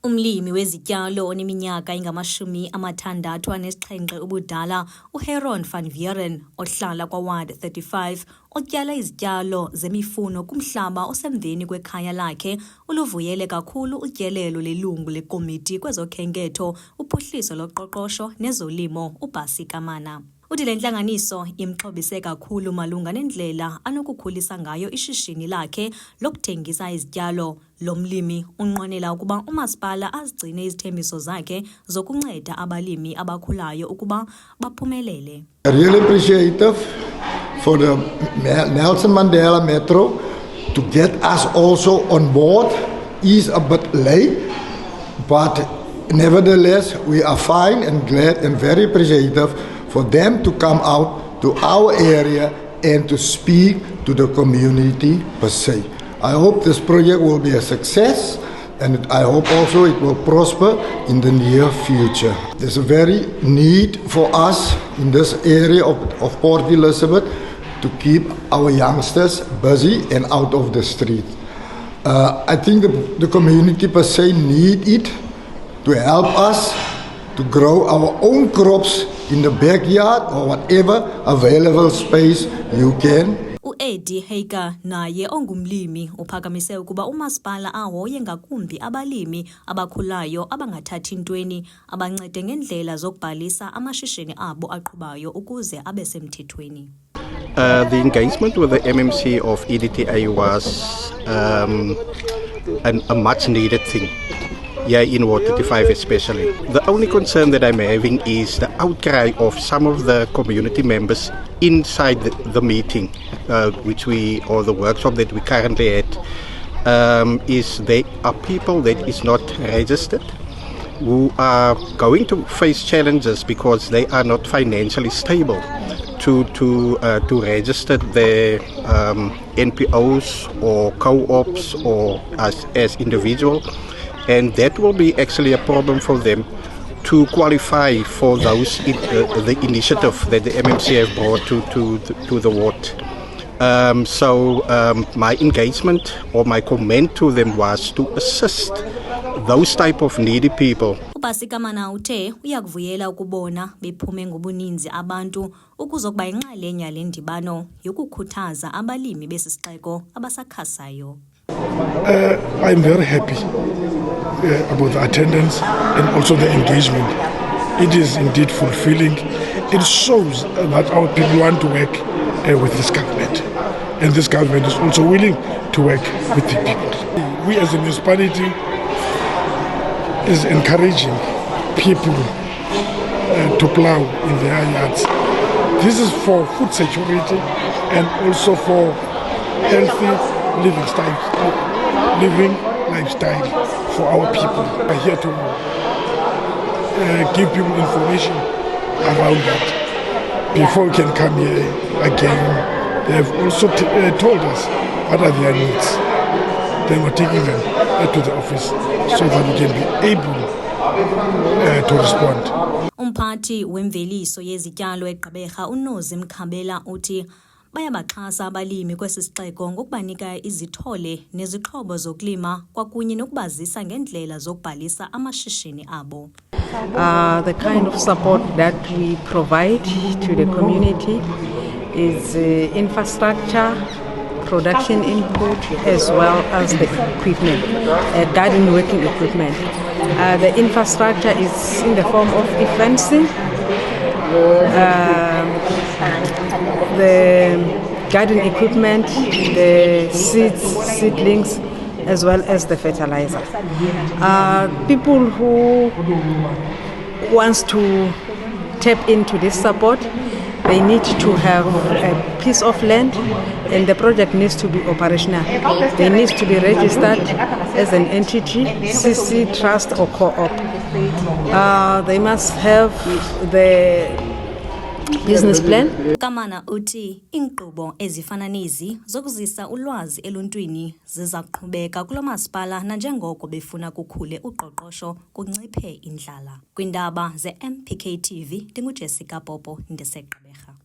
Umlimi wezityalo oneminyaka engama-67 ubudala, uHeron van Vieren, ohlala kwaWard 35, otyala izityalo zemifuno kumhlaba osemveni kwekhaya lakhe, uluvuyele kakhulu utyelelo lelungu lekomiti kwezokhenketho, uphuhliso loqoqosho nezolimo, uBasi Kamana. Uthi le ntlanganiso imxhobise kakhulu malunga nendlela anokukhulisa ngayo ishishini lakhe lokuthengisa izityalo. Lo mlimi unqwenela ukuba umasipala azigcine izithembiso zakhe zokunceda abalimi abakhulayo ukuba baphumelele. Really appreciative for the Nelson Mandela Metro to get us also on board. Is a bit late, but nevertheless we are fine and glad and very appreciative for them to come out to our area and to speak to the community per se. I hope this project will be a success, and I hope also it will prosper in the near future. There's a very need for us in this area of Port Elizabeth to keep our youngsters busy and out of the street. I think the community per se need it to help us to grow our own crops in the backyard or whatever available space you can. Eddie Hager naye ongumlimi uphakamise ukuba umasipala ahoye ngakumbi abalimi abakhulayo abangathathi ntweni, abancede ngendlela zokubhalisa amashishini abo aqhubayo ukuze abe semthethweni. The engagement with the MMC of EDTA was a much needed thing. Yeah, in Ward 35 especially. The only concern that I'm having is the outcry of some of the community members inside the meeting, or the workshop that we currently had, is there are people that is not registered, who are going to face challenges because they are not financially stable to register their NPOs or co-ops or as individual. And that will be actually a problem for them to qualify for those the initiative that the MMC have brought to the ward. So my engagement or my comment to them was to assist those type of needy people. uBasi Kamana uthe uyakuvuyela ukubona bephume ngobuninzi abantu ukuzokuba inxalenye yale ndibano yokukhuthaza abalimi besisixeko abasakhasayo. I'm very happy about the attendance and also the engagement. It is indeed fulfilling. It shows that our people want to work with this government, and this government is also willing to work with the people. We as a municipality is encouraging people to plow in their yards. This is for food security and also for healthy living lifestyle for our people. I'm here to give people information around that before we can come here again. They have also told us what are their needs. Then we're taking them to the office so that we can be able to respond. Umphathi wemveliso yezityalo eGqeberha uNozi Mkhabela uthi bayabaxhasa abalimi kwesi sixeko ngokubanika izithole nezixhobo zokulima kwakunye nokubazisa ngendlela zokubhalisa amashishini abo. The kind of support that we provide to the community is infrastructure, production input, as well as the equipment, garden working equipment. The infrastructure is in the form of fencing, the garden equipment, the seedlings, as well as the fertilizer. People who wants to tap into this support, they need to have a piece of land, and the project needs to be operational. They need to be registered as an entity, CC, trust or co-op. They must have the business plan. Kamana uthi inkqubo ezifana nezi zokuzisa ulwazi eluntwini ziza kuqhubeka kulo masipala nanjengoko befuna kukhule uqoqosho kunciphe indlala. Kwindaba ze-MPK TV, ndinguJessica Popo, ndiseGqeberha.